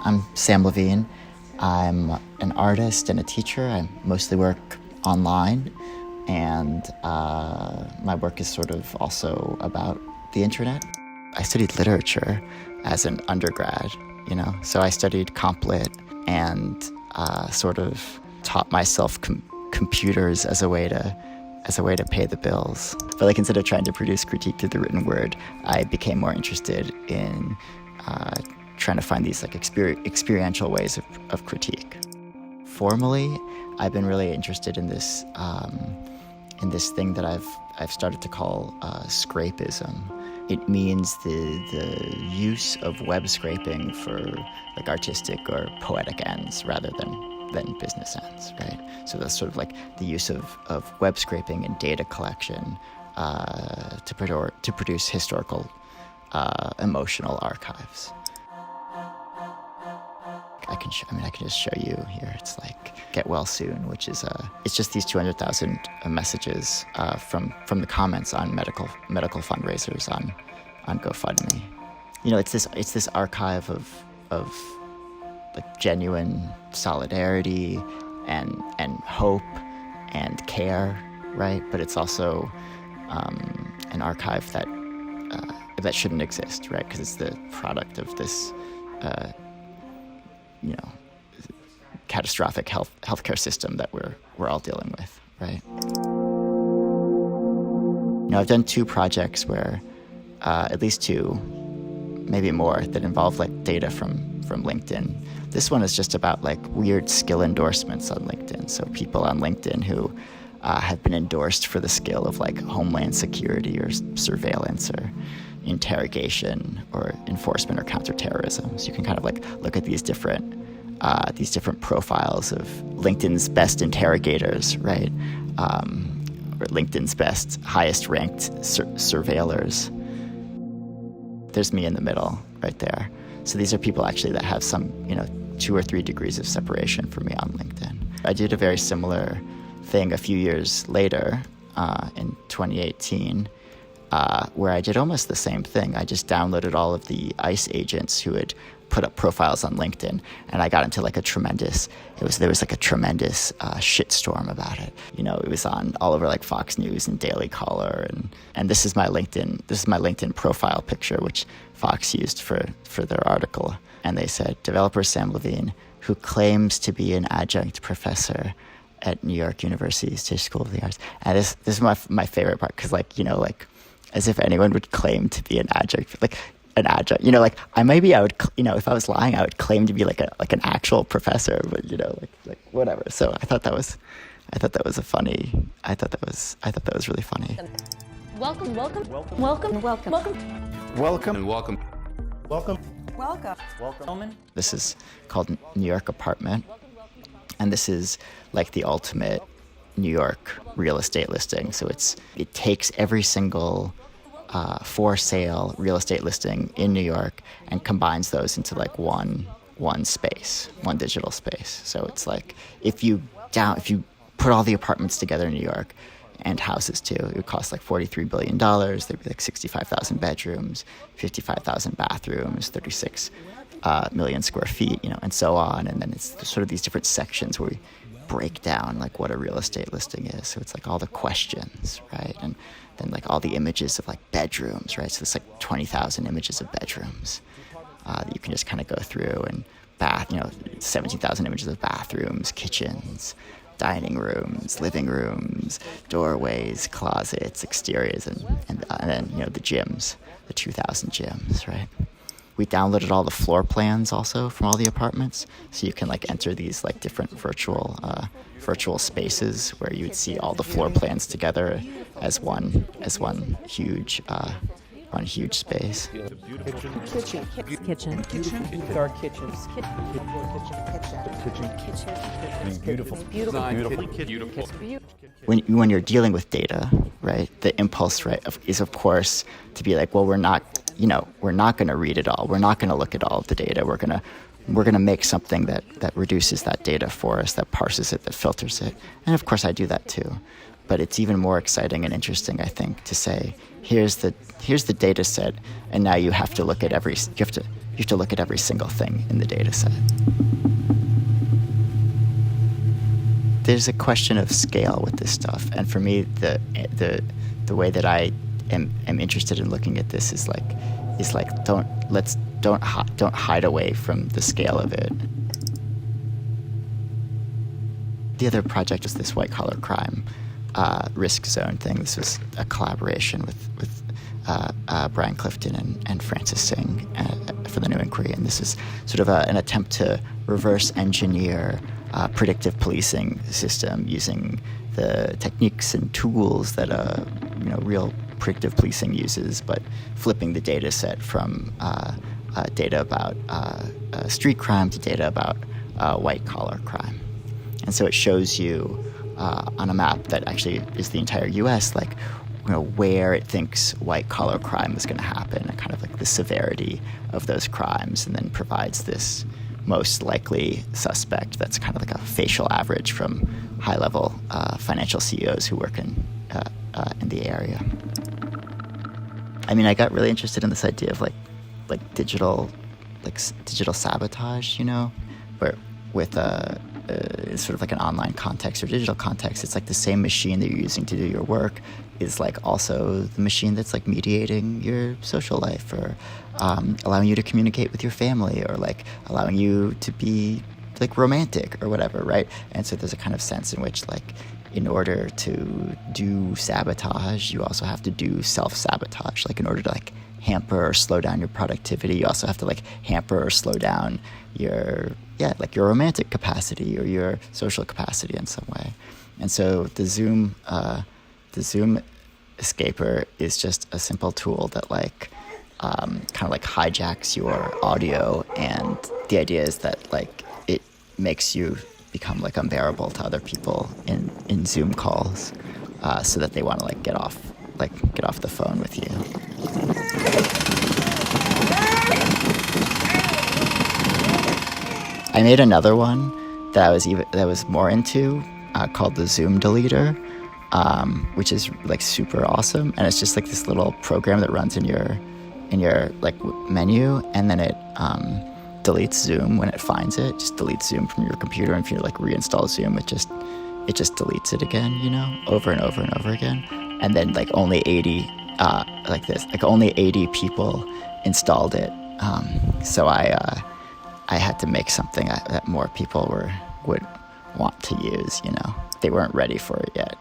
I'm Sam Lavigne. I'm an artist and a teacher. I mostly work online, and my work is sort of also about the internet. I studied literature as an undergrad, so I studied comp lit and sort of taught myself computers as a way to pay the bills. But like instead of trying to produce critique through the written word, I became more interested in trying to find these like experiential ways of critique. Formally, I've been really interested in this thing that I've started to call scrapism. It means the use of web scraping for like artistic or poetic ends rather than business ends, right? So that's sort of like the use of web scraping and data collection to produce historical emotional archives. I can just show you here. It's like Get Well Soon, which is it's just these 200,000 messages from the comments on medical fundraisers on GoFundMe. It's this archive of like genuine solidarity and hope and care, right? But it's also an archive that shouldn't exist, right? Because it's the product of this catastrophic healthcare system that we're all dealing with, right? I've done 2 projects where, at least 2, maybe more, that involve like data from LinkedIn. This one is just about like weird skill endorsements on LinkedIn. So people on LinkedIn who have been endorsed for the skill of like homeland security or surveillance or interrogation or enforcement or counterterrorism. So you can kind of like look at these different profiles of LinkedIn's best interrogators, right? Or LinkedIn's best, highest ranked surveillors. There's me in the middle right there. So these are people actually that have some, 2 or 3 degrees of separation from me on LinkedIn. I did a very similar thing a few years later, in 2018, where I did almost the same thing. I just downloaded all of the ICE agents who had put up profiles on LinkedIn, and I got into like there was like a tremendous shitstorm about it. It was on all over like Fox News and Daily Caller, and this is my LinkedIn profile picture, which Fox used for their article. And they said, developer Sam Lavigne, who claims to be an adjunct professor at New York University's Tisch School of the Arts. And this is my favorite part, because as if anyone would claim to be an adjunct, I would, if I was lying, I would claim to be like an actual professor, but whatever. So I thought that was really funny. Welcome. This is called New York Apartment, and this is like the ultimate New York real estate listing. So it takes every single for sale real estate listing in New York and combines those into like one space, one digital space. So it's like if you put all the apartments together in New York and houses too, it would cost like $43 billion. There'd be like 65,000 bedrooms, 55,000 bathrooms, 36 million square feet, and so on. And then it's sort of these different sections where we break down like what a real estate listing is. So it's like all the questions, right? And then like all the images of like bedrooms, right? So it's like 20,000 images of bedrooms that you can just kind of go through, and 17,000 images of bathrooms, kitchens, dining rooms, living rooms, doorways, closets, exteriors, and then the gyms, the 2,000 gyms, right? We downloaded all the floor plans also from all the apartments, so you can like enter these like different virtual spaces where you would see all the floor plans together as one huge space. Kitchen. Our kitchens. Beautiful. When you're dealing with data, right, the impulse, right, is of course to be like, well, we're not going to read it all. We're not going to look at all of the data. We're going to make something that reduces that data for us, that parses it, that filters it. And of course I do that too. But it's even more exciting and interesting, I think, to say, here's the data set, and now you have to look at you have to look at every single thing in the data set. There's a question of scale with this stuff, and for me, the way that I am interested in looking at this is like don't hide away from the scale of it. The other project was this white collar crime risk zone thing. This was a collaboration with Brian Clifton and Francis Singh for the New Inquiry, and this is sort of an attempt to reverse engineer predictive policing system using the techniques and tools that real predictive policing uses, but flipping the data set from data about street crime to data about white collar crime. And so it shows you on a map that actually is the entire U.S. Where it thinks white collar crime is going to happen, and kind of like the severity of those crimes, and then provides this most likely suspect that's kind of like a facial average from high-level financial CEOs who work in the area. I mean, I got really interested in this idea of like digital sabotage, where with sort of like an online context or digital context, it's like the same machine that you're using to do your work is like also the machine that's like mediating your social life, or allowing you to communicate with your family, or like allowing you to be like romantic or whatever, right? And so there's a kind of sense in which like in order to do sabotage, you also have to do self-sabotage. Like in order to like hamper or slow down your productivity, you also have to like hamper or slow down your romantic capacity or your social capacity in some way. And so the Zoom escaper is just a simple tool that kind of like hijacks your audio, and the idea is that like it makes you become like unbearable to other people in Zoom calls, so that they want to like get off the phone with you. I made another one that I was more into, called the Zoom Deleter, which is like super awesome, and it's just like this little program that runs in your like menu, and then it deletes Zoom when it finds it. Just deletes Zoom from your computer, and if you like reinstall Zoom, it just deletes it again, over and over and over again. And then like only 80 people installed it. So I had to make something that more people would want to use. They weren't ready for it yet.